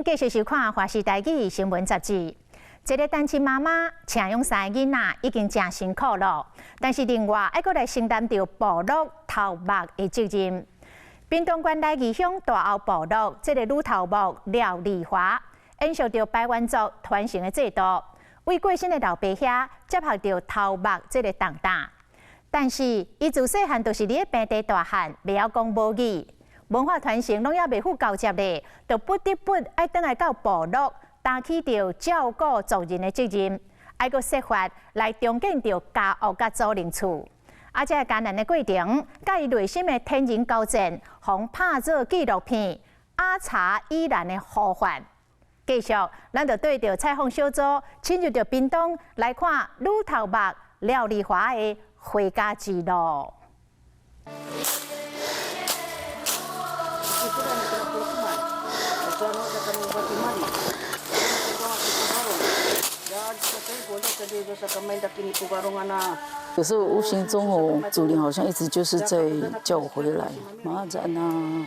继续收看《华视台语新闻杂志》。一个单亲妈妈请养三个囡仔已经真辛苦了，但是另外还阁来承担着部落头目的责任。屏东县来义乡大后部落这个女头目廖丽华，延续着排湾族传承的制度，为过身的老爸兄接受着头目这个重担。但是伊自细汉就是伫平地大汉，袂晓讲母语。 文化传承拢也袂赴交接咧，就不得不爱倒来到部落，担起着照顾族人的责任，还阁设法来重建着家屋甲祖灵厝。而这艰难的过程，甲伊内心的天人交战，互拍做纪录片《阿茶依然的呼唤》。继续，咱就对着采访小组，进入着屏东来看女头目廖丽华的回家之路。 有时候无形中哦，祖灵好像一直就是在叫我回来。马展啊，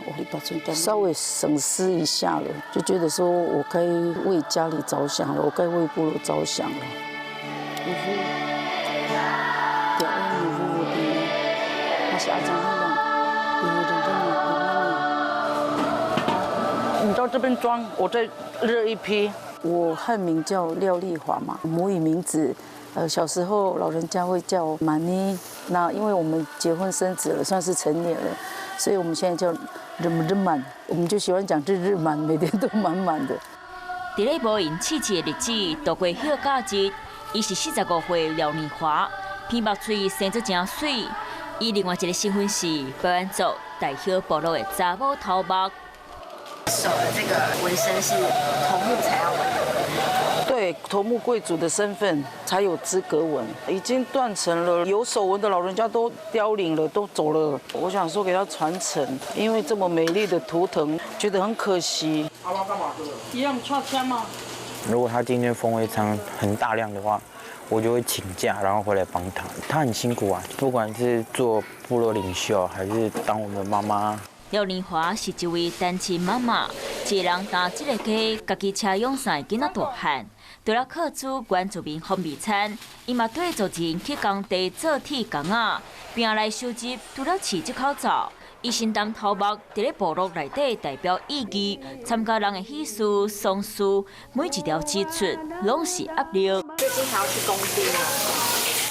我会把稍微省思一下了，就觉得说我该为家里着想了，我该为部落着想了。你到这边装，我再热一批。我汉名叫廖丽华嘛，母语名字，小时候老人家会叫玛妮。那因为我们结婚生子了，算是成年了，所以我们现在叫日满，我们就喜欢讲日满，每天都满满的。伫咧无因妻子的日子度过休假日，伊是45岁廖丽华，鼻目喙生得真水。伊另外一个身份是排湾族大叶部落的查某头目。 手的这个纹身是头目才要纹的，对，头目贵族的身份才有资格纹，已经断层了。有手纹的老人家都凋零了，都走了。我想说给他传承，因为这么美丽的图腾，觉得很可惜。一样插枪吗？如果他今天风会仓很大量的话，我就会请假，然后回来帮他。他很辛苦啊，不管是做部落领袖，还是当我们妈妈。 廖丽华是一位单亲妈妈，一个人担这个家，家己车养3个囡仔大汉。除了靠煮原住民风味餐，伊嘛对族人去工地做铁工啊，并来收集除了饲这口罩。伊身担头目，伫咧部落内底代表意义，参加人的喜事、丧事，每一条指出拢是压力。最近还要去工地吗？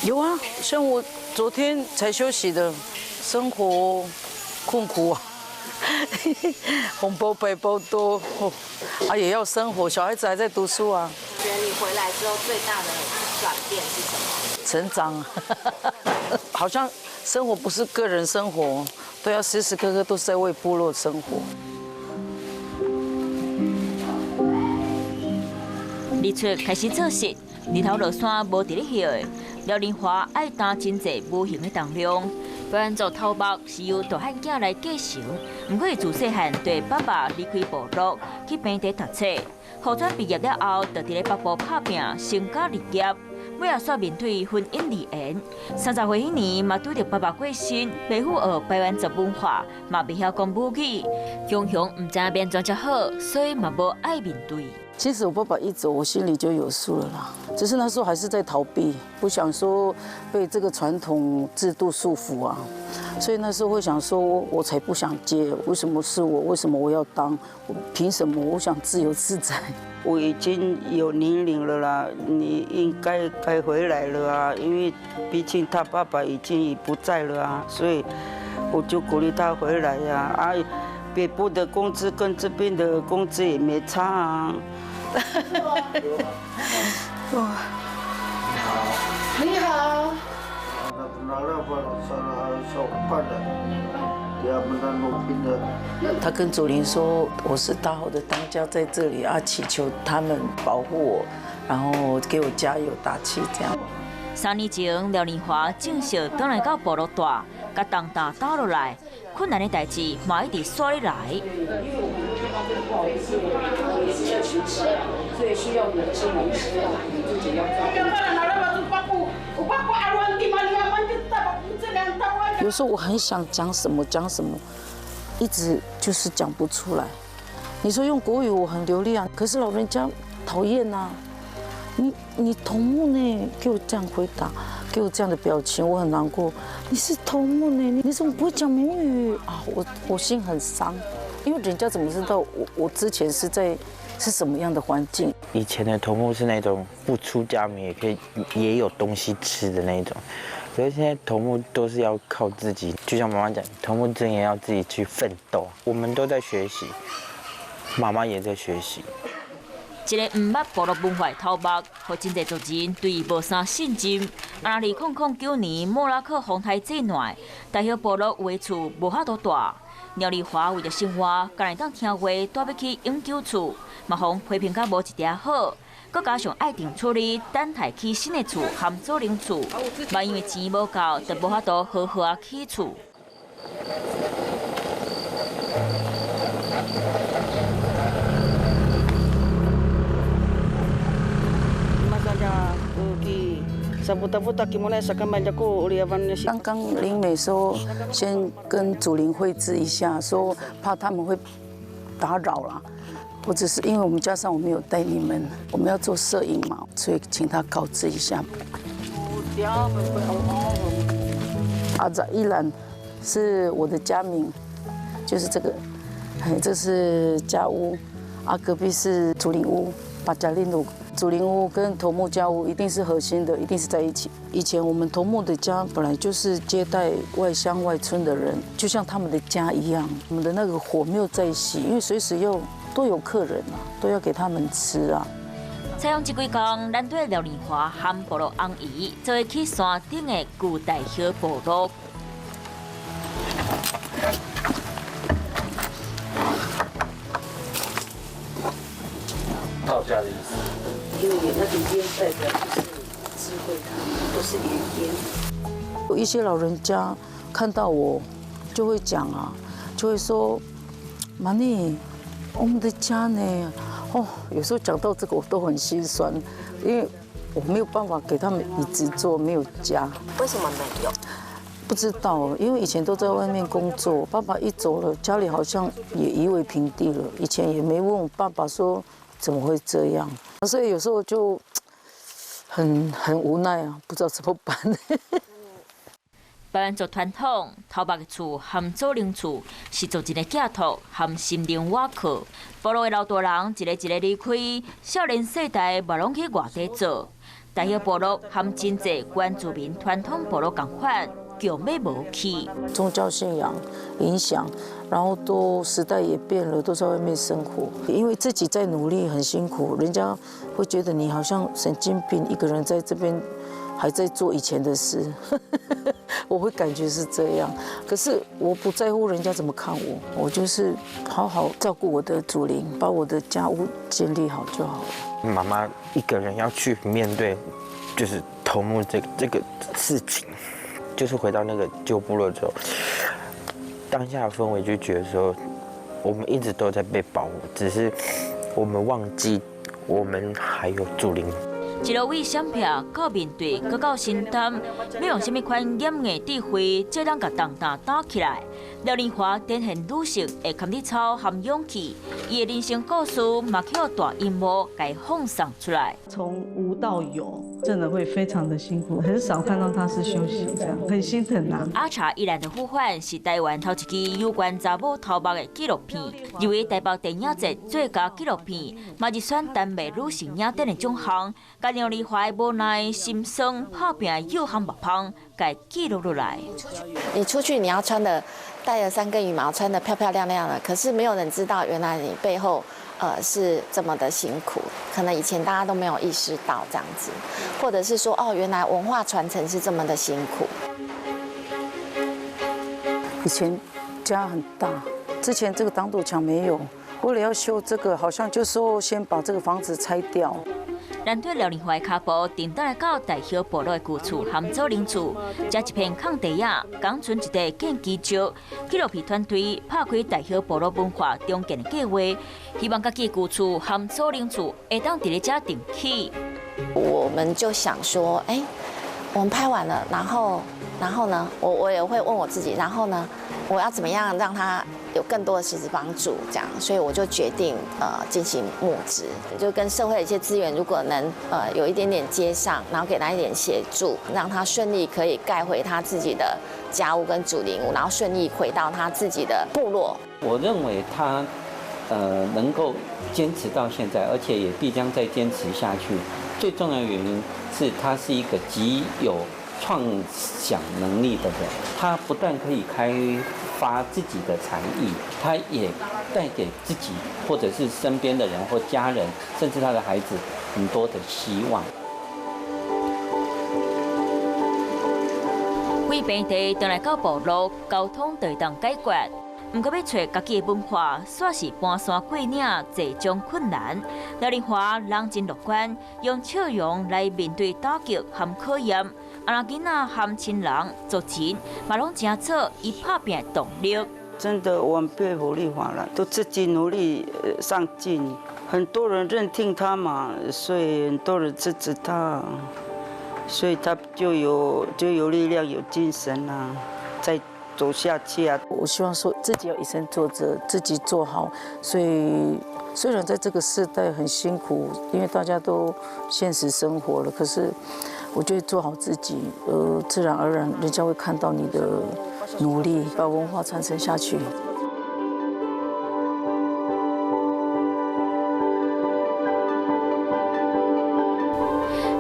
有啊，像我昨天才休息的，生活困苦啊。 红包白包多，啊也要生活，小孩子还在读书啊。觉得你回来之后最大的转变是什么？成长，好像生活不是个人生活，都要时时刻刻都是在为部落生活。日出开始做事，日头落山无伫咧歇的。廖丽华爱担真济无形的重量。 排湾族头目是由大汉囝来继承，不过伊自细汉对爸爸离开部落去平地读册，后转毕业了后，就伫咧北部打拼，成家立业。尾也煞面对婚姻离缘。30岁迄年嘛拄着爸爸过身，袂赴学排湾族文化，嘛袂晓讲母语，雄雄唔知变怎才好，所以嘛无爱面对。 其实我爸爸一走，我心里就有数了啦。只是那时候还是在逃避，不想说被这个传统制度束缚啊。所以那时候会想说，我才不想接，为什么是我？为什么我要当？我凭什么？我想自由自在。我已经有年龄了啦，你应该回来了啊，因为毕竟他爸爸已不在了啊，所以我就鼓励他回来呀。啊，北部的工资跟这边的工资也没差啊。 你好。他跟祖灵说：“我是大后的当家，在这里啊，祈求他们保护我，然后给我加油打气，这样。” 3年前，廖丽华正式转来到部落住，甲重担倒落来，困难的代志嘛一直刷你来。最需要你的是能师啊，你自己要做。有时候我很想讲什么，一直就是讲不出来。你说用国语我很流利啊，可是老人家讨厌呐。你头目呢？给我这样回答，给我这样的表情，我很难过。你是头目呢，你怎么不会讲闽语啊？我心很伤，因为人家怎么知道我之前是什么样的环境？以前的头目是那种不出家门也有东西吃的那种，可是现在头目都是要靠自己，就像妈妈讲，头目真也要自己去奋斗。我们都在学习，妈妈也在学习。一个唔捌部落文化的头目，和真侪族人对伊无啥信心。2009年莫拉克风台最乱，大叶部落围厝无法度大。廖丽华为着生活，敢会当听话，带要去永久厝，嘛互批评甲无一点好。佮加上爱定处理等待起新的厝含祖灵厝，嘛因为钱无够，就无法度好好啊起厝。刚刚林美说，先跟祖灵会知一下，说怕他们会打扰啦，或者是因为我们加上我们有带你们，我们要做摄影嘛，所以请他告知一下。阿扎依兰是我的家名，就是这个，这是家屋，隔壁是祖灵屋，巴加林路。祖灵屋跟头目家屋一定是核心的，一定是在一起。以前我们头目的家本来就是接待外乡外村的人，就像他们的家一样。我们的那个火没有在熄，因为随时都有客人啊，都要给他们吃啊。采用这几天，咱对廖丽华和部落翁姨做会去山顶的旧大叶部落。道家的意思。因为那个烟代表就是智慧堂，都是原烟。有一些老人家看到我，就会讲啊，就会说：“妈咪，我们的家呢？”哦，有时候讲到这个我都很心酸，因为我没有办法给他们椅子坐，没有家。为什么没有？不知道，因为以前都在外面工作，爸爸一走了，家里好像也夷为平地了。以前也没问我爸爸说怎么会这样，所以有时候就很无奈啊，不知道怎么办。台湾族传统，头目的厝和祖灵厝是族人的寄托和心灵瓦靠。部落的老大人一个离开，少年世代嘛拢去外地做。大叶部落和真济原住民传统部落同款，叫咩无去。宗教信仰影响，然后都时代也变了，都在外面生活。因为自己在努力很辛苦，人家会觉得你好像神经病，一个人在这边还在做以前的事。我会感觉是这样，可是我不在乎人家怎么看我，我就是好好照顾我的祖灵，把我的家务建立好就好了。妈妈一个人要去面对，就是头目这个事情，就是回到那个旧部落之后，当下的氛围就觉得说，我们一直都在被保护，只是我们忘记我们还有祖灵。一路为闪避到面对，搁到承担，要用什么款严的智慧，才能甲重担担起来？廖丽华展现女性的堪力操和勇气，伊的人生故事嘛，靠大荧幕给放送出来。从无到有，真的会非常的辛苦，很少看到他是休息这样，很心疼啊。阿查依然的呼唤是台湾头一支有关查某头目的纪录片，入围台北电影节最佳纪录片，嘛入选耽美女性影展的奖项。甲廖丽华的无奈、心酸、打拼的友和目芳，给记录落来。你出去你要穿的带了3根羽毛，穿的漂漂亮亮的，可是没有人知道原来你背后是这么的辛苦。可能以前大家都没有意识到这样子，或者是说哦，原来文化传承是这么的辛苦。以前家很大，之前这个挡土墙没有，为了要修这个，好像就说先把这个房子拆掉。咱对廖丽华的脚步，定当来到大叶部落的旧厝和祖灵厝，这一片空地啊，刚存一块建基石。纪录片团队拍开大叶部落文化重建的计划，希望家己旧厝和祖灵厝会当伫咧遮定起。我们就想说，我们拍完了，然后呢，我也会问我自己，然后呢，我要怎么样让它有更多的实质帮助，这样，所以我就决定进行募资，就跟社会的一些资源，如果能有一点点接上，然后给他一点协助，让他顺利可以盖回他自己的家屋跟祖灵屋，然后顺利回到他自己的部落。我认为他能够坚持到现在，而且也必将再坚持下去。最重要的原因是他是一个极有创想能力的人，他不但可以开发自己的才艺，他也带给自己或者是身边的人或家人，甚至他的孩子很多的希望。为平地转来到部落，交通就会当解决。不过要找家己的文化，煞是搬山过岭，这种困难。廖玲华人真乐观，用笑容来面对打击和考验。阿囡仔和亲人族群，嘛拢真做伊打拼的动力。真的，我很佩服丽华了，都自己努力上进。很多人认定他嘛，所以很多人支持他，所以他就有力量、有精神啊，再走下去啊。我希望说自己要以身作则，自己做好。所以虽然在这个时代很辛苦，因为大家都现实生活了，可是我觉得做好自己，自然而然人家会看到你的努力，把文化传承下去。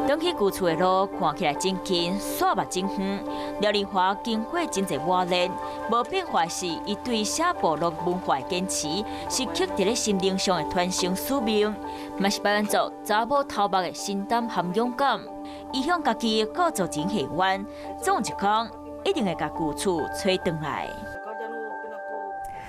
登去旧厝的路看起来真近，煞目真远。廖玲华经过真侪磨练，无变化是伊对写部落文化的坚持，是刻在咧心灵上的传承使命，嘛是百万族查某头目的心胆和勇敢。伊向家己的故族人希望，总有一天一定会甲旧厝找回来。